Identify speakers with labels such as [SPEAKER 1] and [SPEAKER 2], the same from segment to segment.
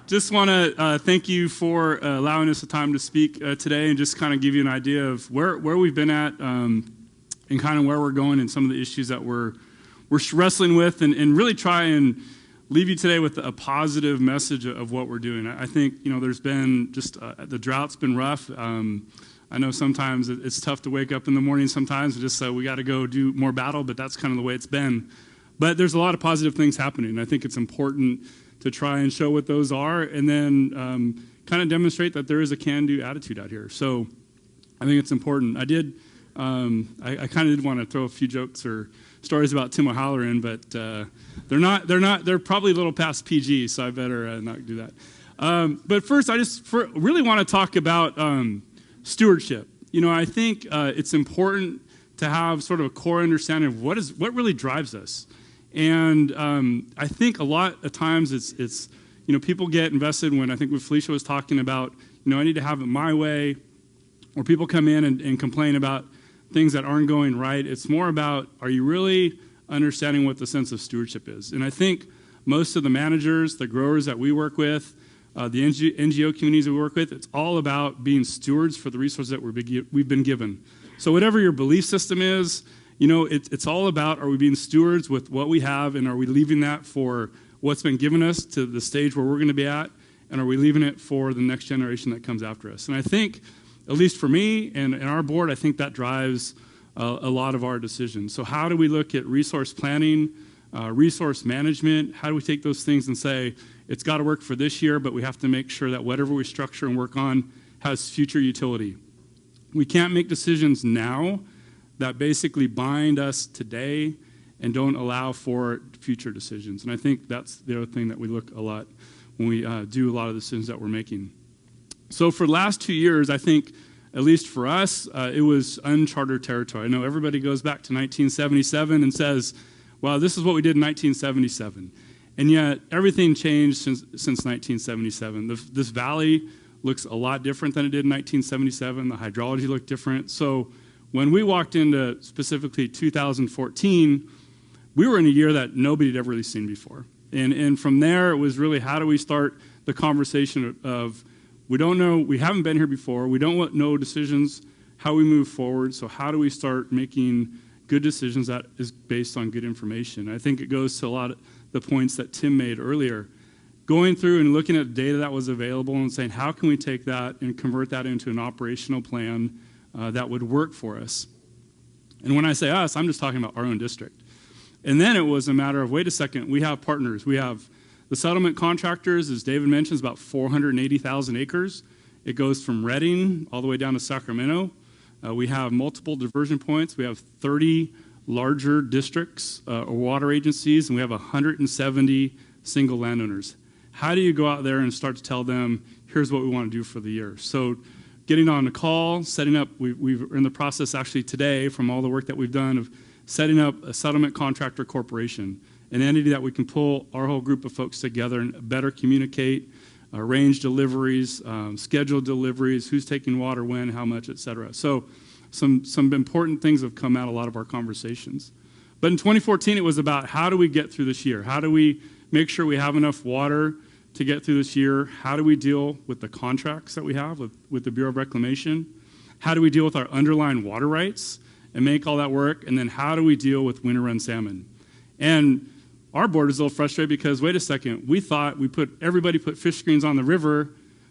[SPEAKER 1] Just want to thank you for allowing us the time to speak today, and just kind of give you an idea of where we've been at and kind of where we're going and some of the issues that we're wrestling with, and really try and leave you today with a positive message of what we're doing. I think, there's been just the drought's been rough. I know sometimes it's tough to wake up in the morning sometimes and just say we got to go do more battle, but that's kind of the way it's been. But there's a lot of positive things happening. I think it's important to try and show what those are, and then kind of demonstrate that there is a can-do attitude out here. So I think it's important. I kind of did want to throw a few jokes or stories about Tim O'Halloran, but they're probably a little past PG, so I better not do that. But first, I just really want to talk about stewardship. I think it's important to have sort of a core understanding of what really drives us. And I think a lot of times it's people get invested when, I think what Felicia was talking about, I need to have it my way, or people come in and complain about things that aren't going right. It's more about, are you really understanding what the sense of stewardship is? And I think most of the managers, the growers that we work with, the NGO communities that we work with, it's all about being stewards for the resources that we've been given. So whatever your belief system is, it's all about, are we being stewards with what we have, and are we leaving that for what's been given us to the stage where we're going to be at, and are we leaving it for the next generation that comes after us? And I think, at least for me and our board, I think that drives a lot of our decisions. So how do we look at resource planning, resource management? How do we take those things and say, it's got to work for this year, but we have to make sure that whatever we structure and work on has future utility. We can't make decisions now that basically bind us today and don't allow for future decisions. And I think that's the other thing that we look a lot when we do a lot of the decisions that we're making. So for the last 2 years, I think, at least for us, it was uncharted territory. I know everybody goes back to 1977 and says, wow, this is what we did in 1977. And yet, everything changed since 1977. This valley looks a lot different than it did in 1977. The hydrology looked different. So when we walked into specifically 2014, we were in a year that nobody had ever really seen before. And from there, it was really, how do we start the conversation of, we don't know, we haven't been here before, we don't know decisions, how we move forward, so how do we start making good decisions that is based on good information? I think it goes to a lot of the points that Tim made earlier. Going through and looking at data that was available and saying, how can we take that and convert that into an operational plan that would work for us? And when I say us, I'm just talking about our own district. And then it was a matter of, wait a second, we have partners. We have the settlement contractors, as David mentions, about 480,000 acres. It goes from Redding all the way down to Sacramento. We have multiple diversion points. We have 30 larger districts or water agencies, and we have 170 single landowners. How do you go out there and start to tell them, here's what we want to do for the year? So getting on a call, setting up, we're in the process actually today, from all the work that we've done, of setting up a settlement contractor corporation, an entity that we can pull our whole group of folks together and better communicate, arrange deliveries, schedule deliveries, who's taking water when, how much, et cetera. So some important things have come out of a lot of our conversations. But in 2014, it was about, how do we get through this year? How do we make sure we have enough water to get through this year? How do we deal with the contracts that we have with the Bureau of Reclamation? How do we deal with our underlying water rights and make all that work? And then how do we deal with winter run salmon? And our board is a little frustrated because, wait a second, we thought everybody put fish screens on the river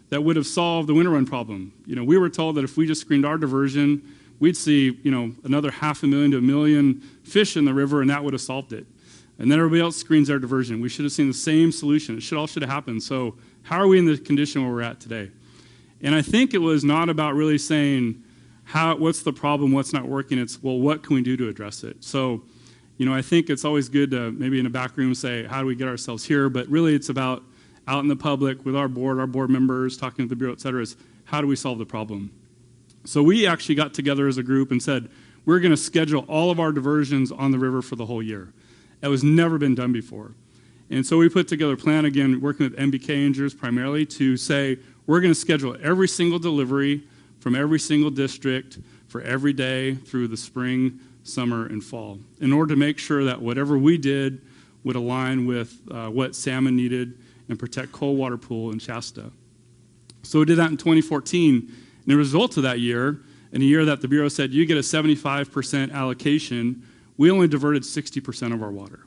[SPEAKER 1] that would have solved the winter run problem. We were told that if we just screened our diversion, we'd see, another 500,000 to 1 million fish in the river, and that would have solved it. And then everybody else screens their diversion. We should have seen the same solution. It all should have happened. So how are we in the condition where we're at today? And I think it was not about really saying, what's the problem, what's not working. It's, well, what can we do to address it? So, I think it's always good to maybe in a back room say, how do we get ourselves here? But really it's about out in the public with our board members, talking to the Bureau, et cetera, is how do we solve the problem? So we actually got together as a group and said, we're going to schedule all of our diversions on the river for the whole year. That was never been done before. And so we put together a plan, again, working with MBK Rangers primarily, to say, we're going to schedule every single delivery from every single district for every day through the spring, summer, and fall, in order to make sure that whatever we did would align with what salmon needed and protect Cold Water Pool in Shasta. So we did that in 2014. And the result of that year, in a year that the Bureau said you get a 75% allocation, we only diverted 60% of our water.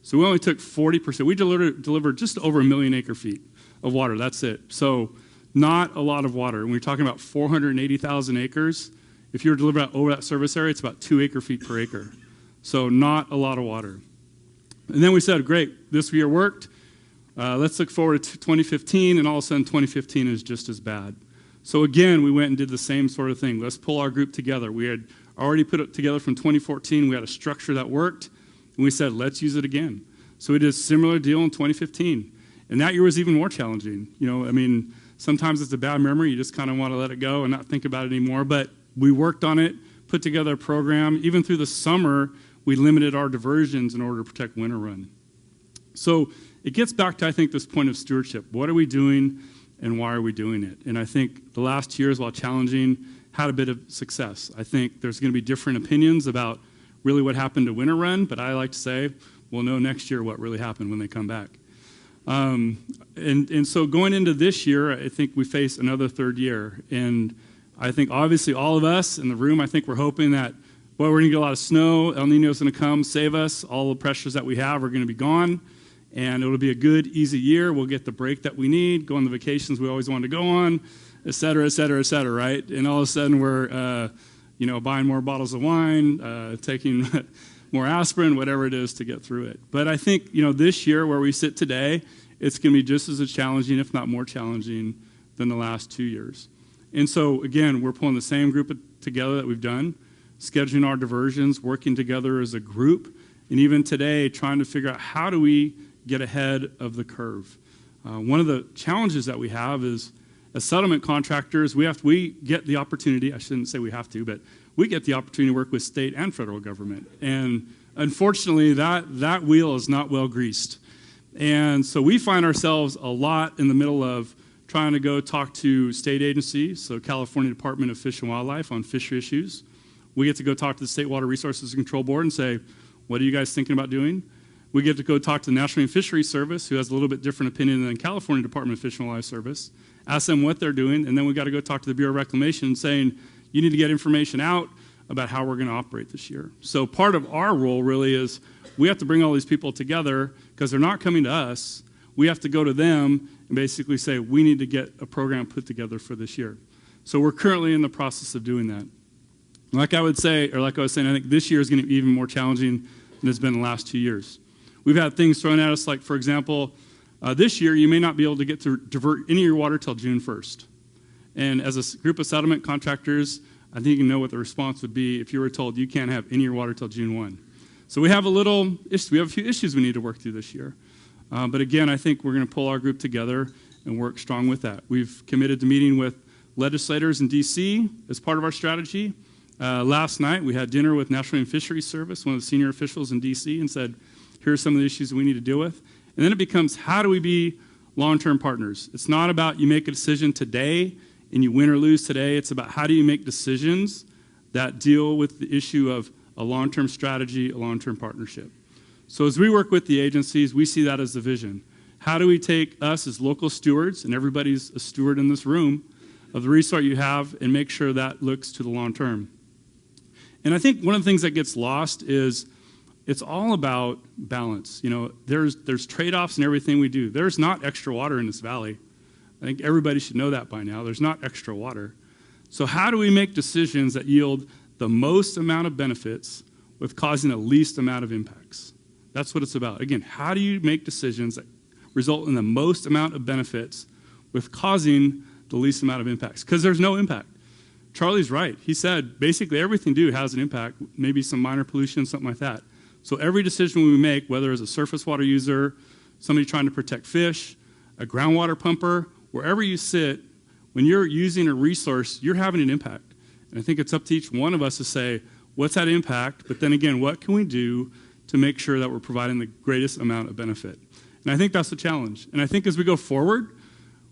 [SPEAKER 1] So we only took 40%. We delivered just over 1 million acre feet of water. That's it. So not a lot of water. When we're talking about 480,000 acres, if you were delivering over that service area, it's about 2 acre feet per acre. So not a lot of water. And then we said, great, this year worked. Let's look forward to 2015, and all of a sudden 2015 is just as bad. So again, we went and did the same sort of thing. Let's pull our group together. We had already put it together from 2014. We had a structure that worked, and we said, let's use it again. So we did a similar deal in 2015. And that year was even more challenging. You know, I mean, sometimes it's a bad memory. You just kind of want to let it go and not think about it anymore. But we worked on it, put together a program. Even through the summer, we limited our diversions in order to protect winter run. So it gets back to, I think, this point of stewardship. What are we doing and why are we doing it? And I think the last 2 years, while challenging, had a bit of success. I think there's going to be different opinions about really what happened to winter run, but I like to say we'll know next year what really happened when they come back. And so going into this year, I think we face another third year. And I think obviously all of us in the room, I think we're hoping that, well, we're going to get a lot of snow. El Nino's going to come save us. All the pressures that we have are going to be gone. And it'll be a good, easy year. We'll get the break that we need, go on the vacations we always wanted to go on, et cetera, et cetera, et cetera, right? And all of a sudden we're, buying more bottles of wine, taking more aspirin, whatever it is to get through it. But I think, this year where we sit today, it's going to be just as challenging, if not more challenging, than the last 2 years. And so, again, we're pulling the same group together that we've done, scheduling our diversions, working together as a group, and even today trying to figure out how do we get ahead of the curve. One of the challenges that we have is, as settlement contractors, we get the opportunity, I shouldn't say we have to, but we get the opportunity to work with state and federal government. And unfortunately, that wheel is not well greased. And so we find ourselves a lot in the middle of trying to go talk to state agencies, so California Department of Fish and Wildlife on fishery issues. We get to go talk to the State Water Resources Control Board and say, what are you guys thinking about doing? We get to go talk to the National Marine Fisheries Service, who has a little bit different opinion than California Department of Fish and Wildlife Service, ask them what they're doing, and then we got to go talk to the Bureau of Reclamation saying, you need to get information out about how we're going to operate this year. So part of our role really is we have to bring all these people together because they're not coming to us. We have to go to them and basically say, we need to get a program put together for this year. So we're currently in the process of doing that. Like I was saying, I think this year is going to be even more challenging than it's been the last 2 years. We've had things thrown at us like, for example, this year you may not be able to get to divert any of your water till June 1st. And as a group of settlement contractors, I think you know what the response would be if you were told you can't have any of your water till June 1. So we have a few issues we need to work through this year. But again, I think we're going to pull our group together and work strong with that. We've committed to meeting with legislators in D.C. as part of our strategy. Last night, we had dinner with National Marine Fisheries Service, one of the senior officials in D.C., and said, here are some of the issues we need to deal with. And then it becomes, how do we be long-term partners? It's not about you make a decision today and you win or lose today. It's about how do you make decisions that deal with the issue of a long-term strategy, a long-term partnership. So as we work with the agencies, we see that as the vision. How do we take us as local stewards, and everybody's a steward in this room, of the resource you have and make sure that looks to the long term? And I think one of the things that gets lost is it's all about balance. There's trade-offs in everything we do. There's not extra water in this valley. I think everybody should know that by now. There's not extra water. So how do we make decisions that yield the most amount of benefits with causing the least amount of impacts? That's what it's about. Again, how do you make decisions that result in the most amount of benefits with causing the least amount of impacts? Because there's no impact. Charlie's right. He said basically everything we do has an impact, maybe some minor pollution, something like that. So every decision we make, whether as a surface water user, somebody trying to protect fish, a groundwater pumper, wherever you sit, when you're using a resource, you're having an impact. And I think it's up to each one of us to say, what's that impact? But then again, what can we do to make sure that we're providing the greatest amount of benefit? And I think that's the challenge. And I think as we go forward,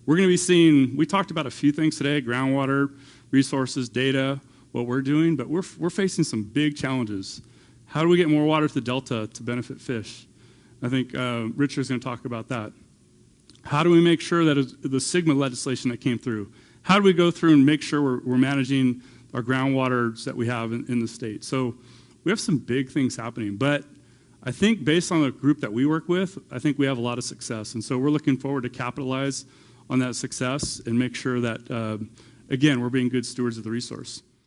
[SPEAKER 1] we're going to be seeing, we talked about a few things today, groundwater, resources, data, what we're doing, but we're facing some big challenges. How do we get more water to the Delta to benefit fish? I think Richard's going to talk about that. How do we make sure that the SGMA legislation that came through, how do we go through and make sure we're managing our groundwaters that we have in the state? So we have some big things happening, but I think based on the group that we work with, I think we have a lot of success. And so we're looking forward to capitalize on that success and make sure that, again, we're being good stewards of the resource.